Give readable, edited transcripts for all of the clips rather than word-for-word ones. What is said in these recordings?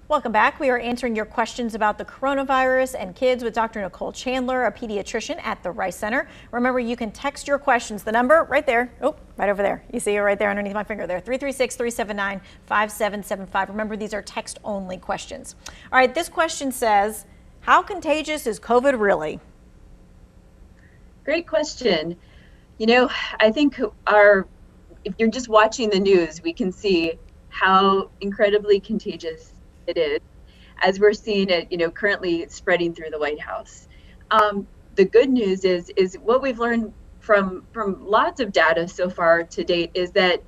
Welcome back. We are answering your questions about the coronavirus and kids with Dr. Nicole Chandler, a pediatrician at the Rice Center. Remember, you can text your questions. The number right there. Oh, right over there. You see it right there underneath my finger there. 336-379-5775. Remember, these are text only questions. All right. This question says, how contagious is COVID really? Great question. I think if you're just watching the news, we can see how incredibly contagious it is, as we're seeing it, currently spreading through the White House. The good news is what we've learned from lots of data so far to date is that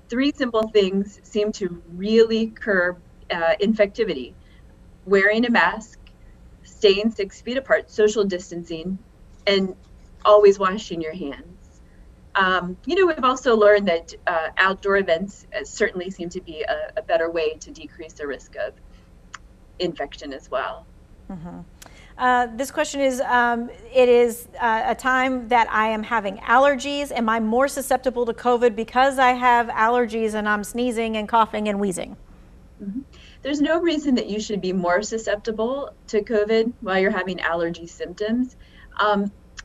three simple things seem to really curb infectivity: wearing a mask, staying 6 feet apart, social distancing, and always washing your hands. We've also learned that outdoor events certainly seem to be a better way to decrease the risk of infection as well. This question is, it is a time that I am having allergies. Am I more susceptible to COVID because I have allergies and I'm sneezing and coughing and wheezing? There's no reason that you should be more susceptible to COVID while you're having allergy symptoms.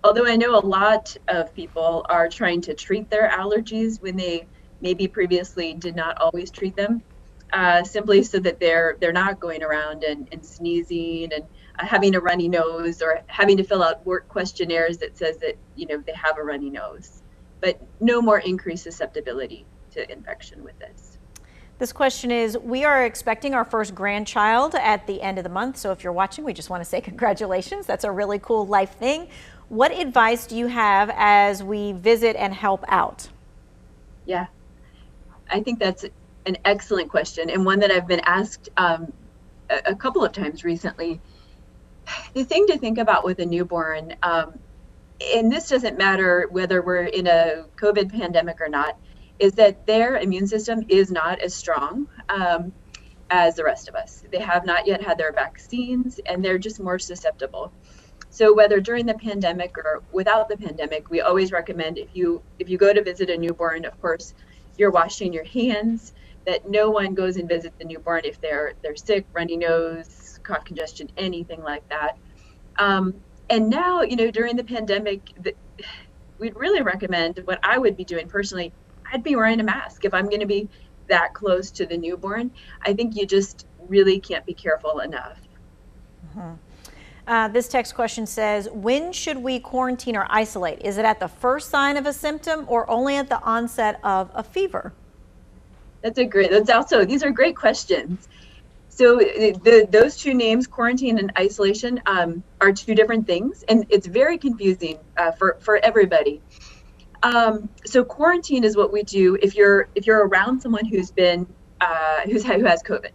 Although I know a lot of people are trying to treat their allergies when they maybe previously did not always treat them, simply so that they're not going around and sneezing and having a runny nose or having to fill out work questionnaires that says that they have a runny nose. But no more increased susceptibility to infection with this. This question is, we are expecting our first grandchild at the end of the month. So if you're watching, we just want to say congratulations. That's a really cool life thing. What advice do you have as we visit and help out? Yeah, I think that's an excellent question, and one that I've been asked a couple of times recently. The thing to think about with a newborn, and this doesn't matter whether we're in a COVID pandemic or not, is that their immune system is not as strong as the rest of us. They have not yet had their vaccines, and they're just more susceptible. So whether during the pandemic or without the pandemic, we always recommend if you go to visit a newborn, of course, you're washing your hands, that no one goes and visits the newborn if they're sick, runny nose, cough, congestion, anything like that. And now, during the pandemic, we'd really recommend, what I would be doing personally, I'd be wearing a mask if I'm going to be that close to the newborn. I think you just really can't be careful enough. This text question says, when should we quarantine or isolate? Is it at the first sign of a symptom or only at the onset of a fever? These are great questions. So those two names, quarantine and isolation, are two different things, and it's very confusing for everybody. So quarantine is what we do if you're around someone who has COVID.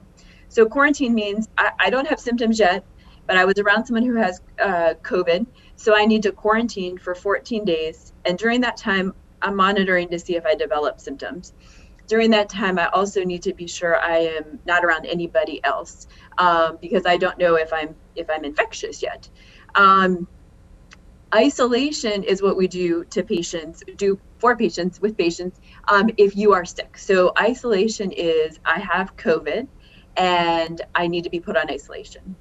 So quarantine means I don't have symptoms yet, but I was around someone who has COVID, so I need to quarantine for 14 days. And during that time, I'm monitoring to see if I develop symptoms. During that time, I also need to be sure I am not around anybody else, because I don't know if I'm infectious yet. Isolation is what we do with patients if you are sick. So isolation is, I have COVID and I need to be put on isolation.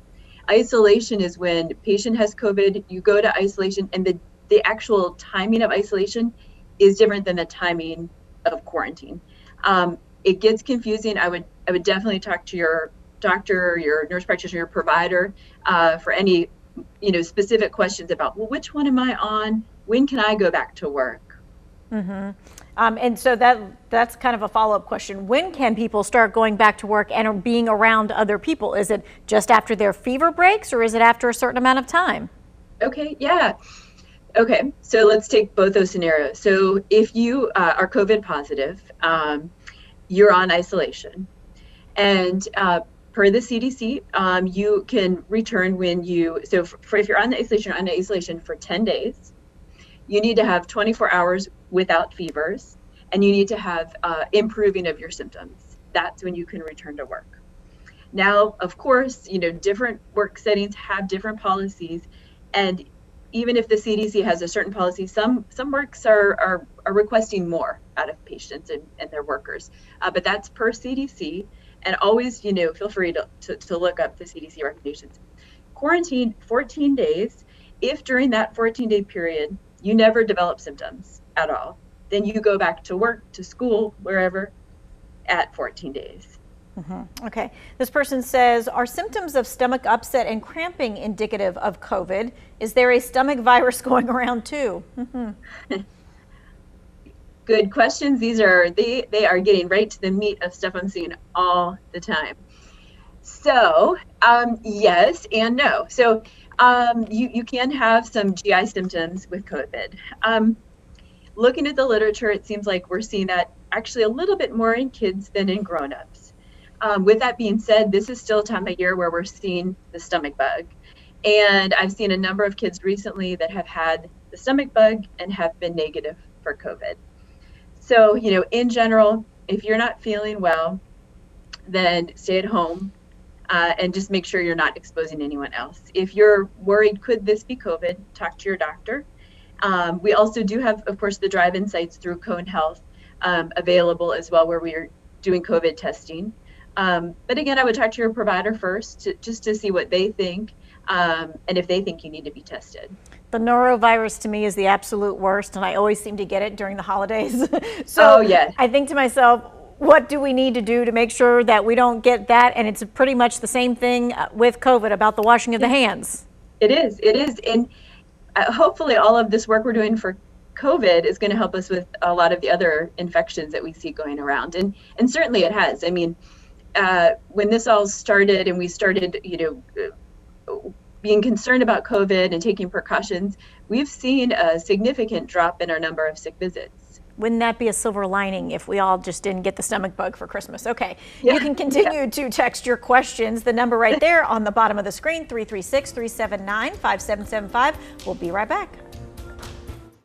Isolation is when patient has COVID, you go to isolation, and the actual timing of isolation is different than the timing of quarantine. It gets confusing. I would definitely talk to your doctor, your nurse practitioner, your provider for any specific questions about, well, which one am I on? When can I go back to work? And so that's kind of a follow-up question. When can people start going back to work and are being around other people? Is it just after their fever breaks, or is it after a certain amount of time? Okay, yeah. Okay, so let's take both those scenarios. So if you are COVID positive, you're on isolation. And per the CDC, you can return if you're on isolation for 10 days. You need to have 24 hours without fevers, and you need to have improving of your symptoms. That's when you can return to work. Now, of course, different work settings have different policies, and even if the CDC has a certain policy, some works are requesting more out of patients and their workers. But that's per CDC, and always, feel free to look up the CDC recommendations. Quarantine 14 days. If during that 14-day period you never develop symptoms at all, then you go back to work, to school, wherever, at 14 days. Okay. This person says, are symptoms of stomach upset and cramping indicative of COVID? Is there a stomach virus going around too? Good questions. They are getting right to the meat of stuff I'm seeing all the time. So yes and no. So you can have some GI symptoms with COVID. Looking at the literature, it seems like we're seeing that actually a little bit more in kids than in grown-ups. With that being said, this is still a time of year where we're seeing the stomach bug. And I've seen a number of kids recently that have had the stomach bug and have been negative for COVID. So, in general, if you're not feeling well, then stay at home and just make sure you're not exposing anyone else. If you're worried, could this be COVID, talk to your doctor. We also do have, of course, the drive-in sites through Cone Health available as well, where we are doing COVID testing. But again, I would talk to your provider first just to see what they think and if they think you need to be tested. The norovirus to me is the absolute worst, and I always seem to get it during the holidays. So yeah. I think to myself, what do we need to do to make sure that we don't get that? And it's pretty much the same thing with COVID about the washing of the hands. It is. And hopefully all of this work we're doing for COVID is going to help us with a lot of the other infections that we see going around. And certainly it has. I mean, when this all started and we started, being concerned about COVID and taking precautions, we've seen a significant drop in our number of sick visits. Wouldn't that be a silver lining if we all just didn't get the stomach bug for Christmas? Okay, yeah. You can continue to text your questions. The number right there on the bottom of the screen, 336-379-5775. We'll be right back.